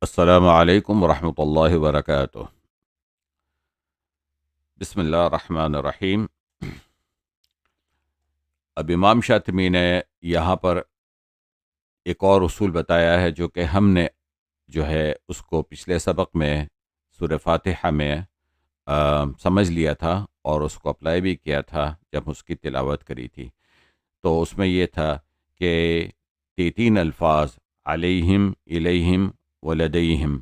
السلام علیکم ورحمۃ اللہ وبرکاتہ۔ بسم اللہ الرحمن الرحیم۔ اب امام شاطبی نے یہاں پر ایک اور اصول بتایا ہے جو کہ ہم نے جو ہے اس کو پچھلے سبق میں سورہ فاتحہ میں سمجھ لیا تھا اور اس کو اپلائی بھی کیا تھا جب اس کی تلاوت کری تھی۔ تو اس میں یہ تھا کہ تین الفاظ علیہم، الیہم، ولدیہم،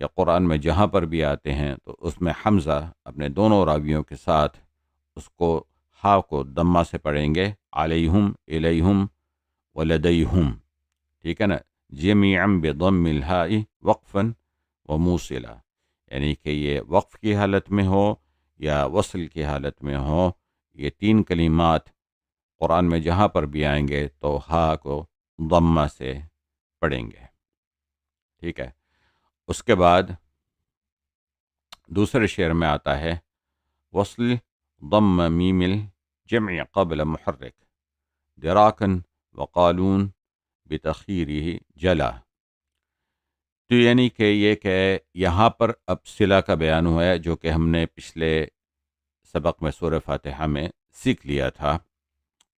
یا قرآن میں جہاں پر بھی آتے ہیں تو اس میں حمزہ اپنے دونوں راویوں کے ساتھ اس کو ہا کو دمہ سے پڑھیں گے، علیہم، الیہم، ولدیہم، ٹھیک ہے نا، جمیعا بضم الہاء وقفا وموصلا، یعنی کہ یہ وقف کی حالت میں ہو یا وصل کی حالت میں ہو، یہ تین کلمات قرآن میں جہاں پر بھی آئیں گے تو ہا کو ضمہ سے پڑھیں گے، ٹھیک ہے۔ اس کے بعد دوسرے شعر میں آتا ہے وصل ضم میم الجمع قبل محرک دراکن وقالون بتخیرہ جلا، تو یعنی کہ یہ کہ یہاں پر اب صلہ کا بیان ہوا ہے جو کہ ہم نے پچھلے سبق میں سورہ فاتحہ میں سیکھ لیا تھا،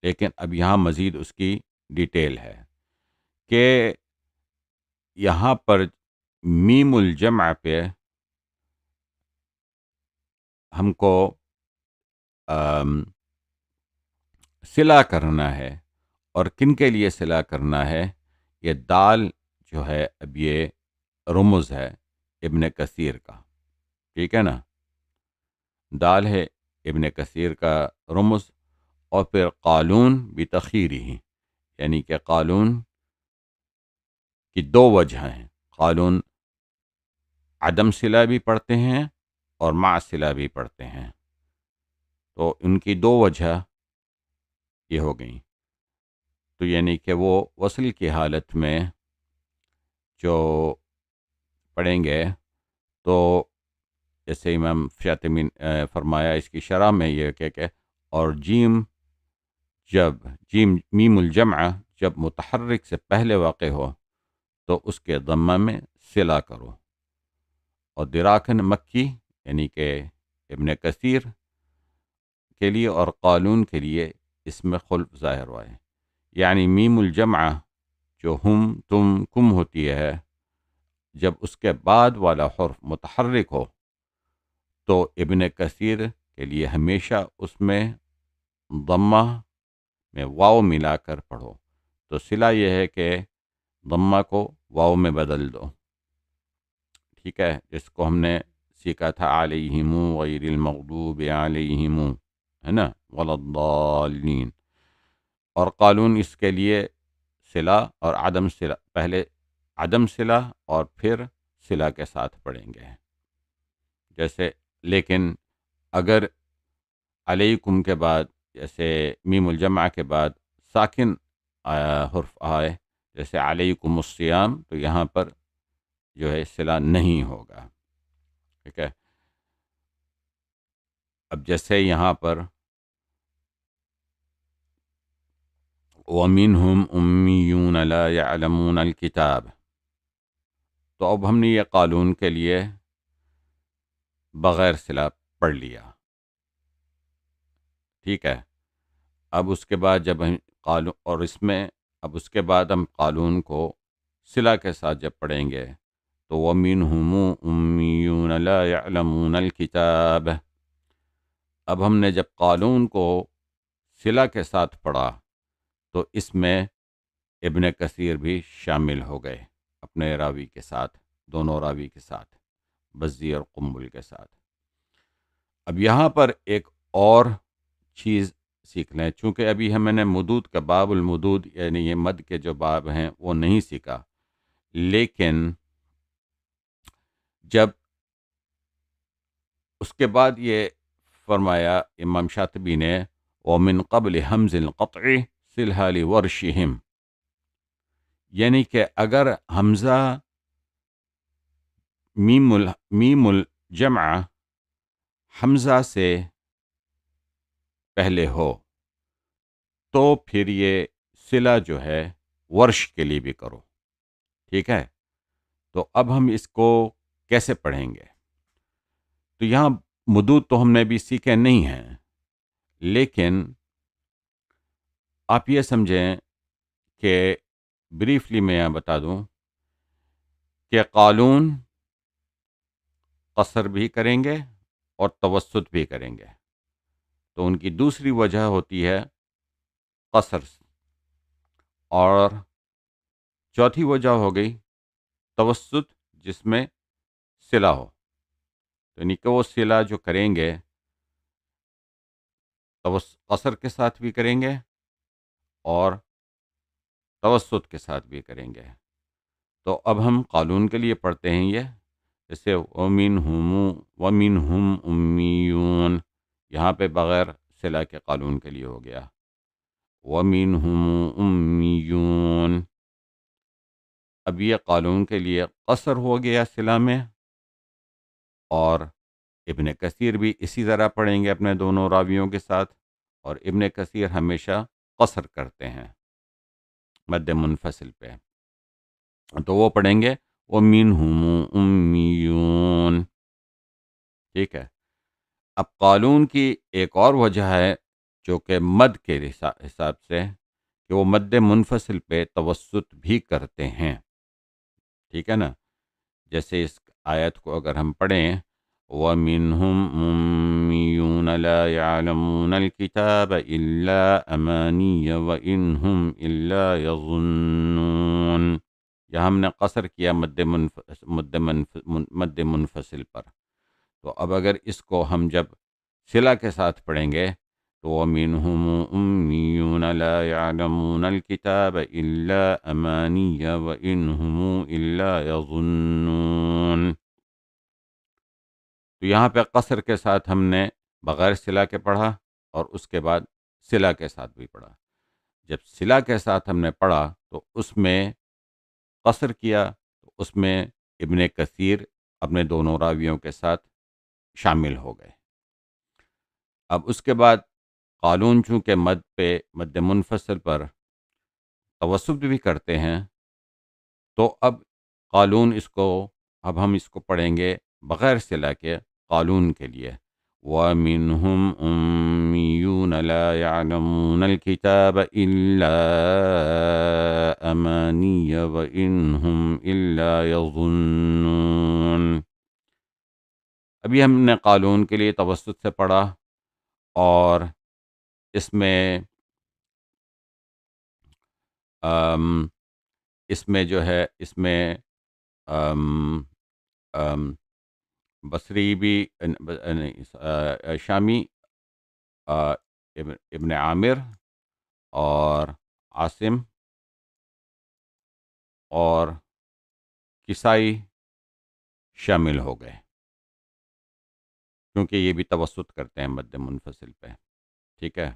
لیکن اب یہاں مزید اس کی ڈیٹیل ہے کہ یہاں پر میم الجمع پہ ہم کو صلہ کرنا ہے، اور کن کے لیے صلہ کرنا ہے؟ یہ دال جو ہے اب یہ رمز ہے ابن کثیر کا، ٹھیک ہے نا، دال ہے ابن کثیر کا رمز، اور پھر قالون بتخیرہ، یعنی کہ قالون کی دو وجہ ہیں، قالون عدم صلہ بھی پڑھتے ہیں اور مع صلہ بھی پڑھتے ہیں، تو ان کی دو وجہ یہ ہو گئیں، تو یعنی کہ وہ وصل کی حالت میں جو پڑھیں گے تو جیسے امام شاطبی فرمایا اس کی شرح میں یہ کہ اور جیم میم الجمع جب متحرک سے پہلے واقع ہو تو اس کے ضمہ میں صلہ کرو، اور دراکن مکی یعنی کہ ابن کثیر کے لیے اور قالون کے لیے اس میں خلف ظاہر ہوا ہے، یعنی میم الجمع جو ہم، تم، کم ہوتی ہے، جب اس کے بعد والا حرف متحرک ہو تو ابن کثیر کے لیے ہمیشہ اس میں ضمہ میں واو ملا کر پڑھو، تو صلہ یہ ہے کہ ضمہ کو واو میں بدل دو، ٹھیک ہے، جس کو ہم نے سیکھا تھا علیہم غیر المغضوب علیہم، ہے نا، ولا الضالین، اور قالون اس کے لیے صلہ اور عدم صلہ، پہلے عدم صلہ اور پھر صلہ کے ساتھ پڑھیں گے، جیسے لیکن اگر علیکم کے بعد جیسے میم الجمع کے بعد ساکن حرف آئے جیسے علیکم الصیام، تو یہاں پر جو ہے صلہ نہیں ہوگا، ٹھیک ہے۔ اب جیسے یہاں پر وَمِنْهُمْ أُمِّيُّونَ لَا يَعْلَمُونَ الْكِتَابَ، تو اب ہم نے یہ قالون کے لیے بغیر صلہ پڑھ لیا، ٹھیک ہے۔ اب اس کے بعد جب ہم قالون، اور اس میں اب اس کے بعد ہم قالون کو صلہ کے ساتھ جب پڑھیں گے تو وَمِنْهُمْ أُمِّيُّونَ لَا يَعْلَمُونَ الْكِتَابَ، اب ہم نے جب قالون کو صلہ کے ساتھ پڑھا تو اس میں ابن کثیر بھی شامل ہو گئے اپنے راوی کے ساتھ، دونوں راوی کے ساتھ، بزی اور قنبل کے ساتھ۔ اب یہاں پر ایک اور چیز سیکھ لیں، چونکہ ابھی ہم نے مدود کا باب المدود یعنی یہ مد کے جو باب ہیں وہ نہیں سیکھا، لیکن جب اس کے بعد یہ فرمایا امام شاطبی نے وَمِن قبل حمز القطع صلہ لورشہم، یعنی کہ اگر حمزہ میم الجمع حمزہ سے پہلے ہو تو پھر یہ صلہ جو ہے ورش کے لیے بھی کرو، ٹھیک ہے۔ تو اب ہم اس کو کیسے پڑھیں گے؟ تو یہاں مدود تو ہم نے بھی سیکھے نہیں ہیں، لیکن آپ یہ سمجھیں کہ بریفلی میں یہاں بتا دوں کہ قالون قصر بھی کریں گے اور توسط بھی کریں گے، تو ان کی دوسری وجہ ہوتی ہے قصر، اور چوتھی وجہ ہو گئی توسط، جس میں صلہ ہو، یعنی کہ وہ صلہ جو کریں گے قصر کے ساتھ بھی کریں گے اور توسط کے ساتھ بھی کریں گے۔ تو اب ہم قالون کے لیے پڑھتے ہیں یہ، جیسے وَمِنْهُمْ أُمِّيُّونَ، یہاں پہ بغیر صلہ کے قالون کے لیے ہو گیا وَمِنْهُمْ أُمِّيُّونَ۔ اب یہ قالون کے لیے قصر ہو گیا صلہ میں، اور ابن کثیر بھی اسی طرح پڑھیں گے اپنے دونوں راویوں کے ساتھ، اور ابن کثیر ہمیشہ قصر کرتے ہیں مد منفصل پہ، تو وہ پڑھیں گے وَمِنْهُمْ أُمِّيُّونَ۔ ٹھیک ہے، اب قالون کی ایک اور وجہ ہے جو کہ مد کے حساب سے، کہ وہ مد منفصل پہ توسط بھی کرتے ہیں، ٹھیک ہے نا؟ جیسے اس آیت کو اگر ہم پڑھیں وَمِنْهُمْ أُمِّيُّونَ لَا يَعْلَمُونَ الْكِتَابَ إِلَّا أَمَانِيَّ وَإِنْهُمْ إِلَّا يَظُنُّونَ، یہاں ہم نے قصر کیا مد منفصل پر، تو اب اگر اس کو ہم جب صلہ کے ساتھ پڑھیں گے تو وَمِنْهُمْ أُمِّيُّونَ لَا يَعْلَمُونَ الْكِتَابَ إِلَّا أَمَانِيَّ وَإِنْهُمْ إِلَّا يَظُنُّونَ، تو یہاں پہ قصر کے ساتھ ہم نے بغیر صلہ کے پڑھا، اور اس کے بعد صلہ کے ساتھ بھی پڑھا۔ جب صلہ کے ساتھ ہم نے پڑھا تو اس میں قصر کیا، تو اس میں ابن کثیر اپنے دونوں راویوں کے ساتھ شامل ہو گئے۔ اب اس کے بعد قالون چونکہ مد منفصل پر توسط بھی کرتے ہیں، تو اب قالون اب ہم اس کو پڑھیں گے بغیر صلہ کے قالون کے لیے وَمِنْهُمْ أُمِّيُّونَ لَا يَعْلَمُونَ الْكِتَابَ إِلَّا أَمَانِيَّ وَإِنْهُمْ إِلَّا يَظُنُّونَ۔ ابھی ہم نے قالون کے لیے توسط سے پڑھا، اور اس میں جو ہے اس میں بصری بھی شامی ابن عامر اور عاصم اور کسائی شامل ہو گئے، کیونکہ یہ بھی توسط کرتے ہیں مد منفصل پہ، ٹھیک ہے۔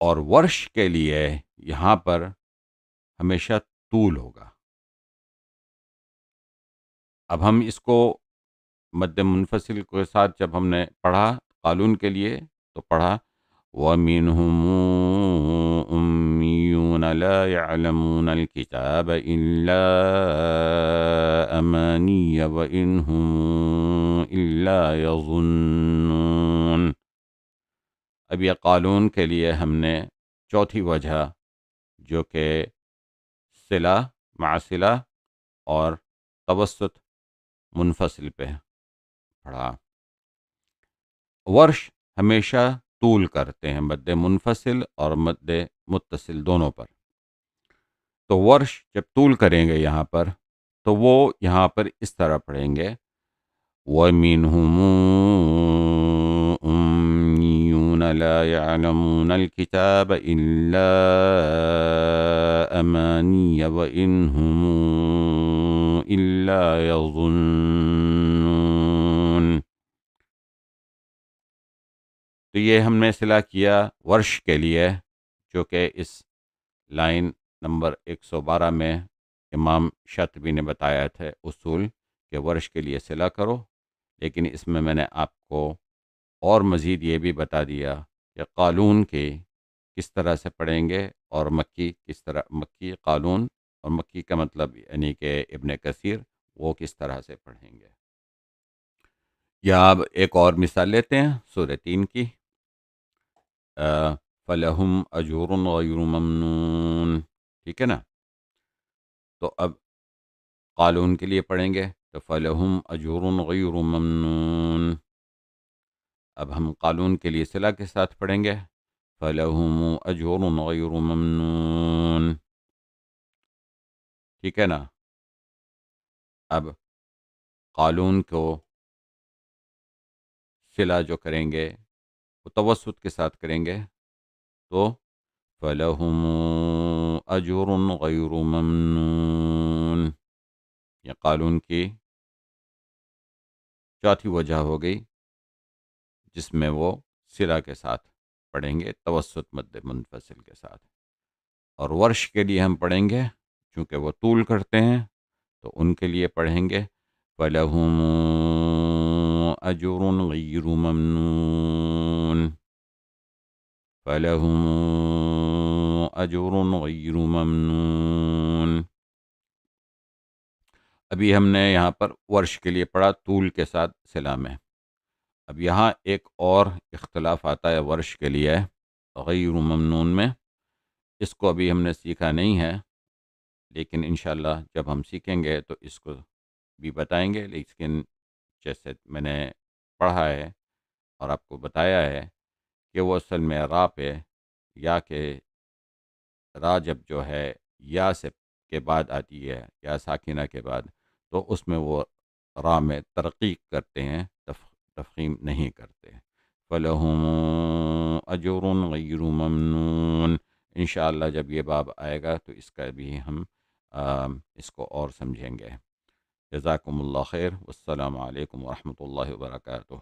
اور ورش کے لیے یہاں پر ہمیشہ طول ہوگا۔ اب ہم اس کو مد منفصل کے ساتھ جب ہم نے پڑھا قالون کے لیے، تو پڑھا وَمِنْهُمْ أُمِّيُّونَ لَا يَعْلَمُونَ الْكِتَابَ إِلَّا أَمَانِيَّ وَإِنْهُمْ إِلَّا يَظُنُّونَ۔ اب یہ قالون کے لیے ہم نے چوتھی وجہ، جو کہ صلہ مع صلہ اور توسط منفصل پہ پڑھا۔ ورش ہمیشہ طول کرتے ہیں مد منفصل اور مد متصل دونوں پر، تو ورش جب طول کریں گے یہاں پر، تو وہ یہاں پر اس طرح پڑھیں گے وَمِنْهُمْ أُمِّيُّونَ لَا يَعْلَمُونَ الْكِتَابَ إِلَّا أَمَانِيَّ وَإِنْهُمْ إِلَّا يَظُنُّونَ۔ تو یہ ہم نے صلہ کیا ورش کے لیے، جو کہ اس لائن نمبر 112 میں امام شاطبی نے بتایا تھا اصول کہ ورش کے لیے صلہ کرو، لیکن اس میں نے آپ کو اور مزید یہ بھی بتا دیا کہ قالون کے کس طرح سے پڑھیں گے، اور مکی قالون اور مکی کا مطلب یعنی کہ ابن کثیر وہ کس طرح سے پڑھیں گے. یا اب ایک اور مثال لیتے ہیں سورہ 3 کی. فَلَهُمْ أَجْرٌ غَيْرُ مَمْنُونٍ، ٹھیک ہے نا. تو اب قالون کے لیے پڑھیں گے تو فَلَهُمْ أَجْرٌ غَيْرُ مَمْنُونٍ. اب ہم قالون کے لیے صلہ کے ساتھ پڑھیں گے فَلَهُمْ أَجْرٌ غَيْرُ مَمْنُونٍ، ٹھیک ہے نا. اب قالون کو صلہ جو کریں گے وہ توسط کے ساتھ کریں گے تو فَلَهُمْ أَجْرٌ غَيْرُ مَمْنُونٍ. یہ قالون کی چوتھی وجہ ہو گئی جس میں وہ صلہ کے ساتھ پڑھیں گے توسط مد منفصل کے ساتھ. اور ورش کے لیے ہم پڑھیں گے چونکہ وہ طول کرتے ہیں تو ان کے لیے پڑھیں گے فَلَهُمْ أَجْرٌ غَيْرُ مَمْنُونٍ. فَلَهُمْ أَجْرٌ غَيْرُ مَمْنُونٍ. ابھی ہم نے یہاں پر ورش کے لیے پڑھا طول کے ساتھ صلہ میں. اب یہاں ایک اور اختلاف آتا ہے ورش کے لیے غیر ممنون میں. اس کو ابھی ہم نے سیکھا نہیں ہے لیکن انشاءاللہ جب ہم سیکھیں گے تو اس کو بھی بتائیں گے. لیکن جیسے میں نے پڑھا ہے اور آپ کو بتایا ہے کہ وہ اصل میں را پہ یا کہ را جب جو ہے یا سے کے بعد آتی ہے یا ساکنہ کے بعد تو اس میں وہ را میں ترقیق کرتے ہیں تفخیم نہیں کرتے. فَلَهُمْ أَجْرٌ غَيْرُ مَمْنُونٍ. انشاءاللہ جب یہ باب آئے گا تو اس کا بھی ہم اس کو اور سمجھیں گے. جزاکم اللہ خیر. والسلام علیکم ورحمۃ اللہ وبرکاتہ.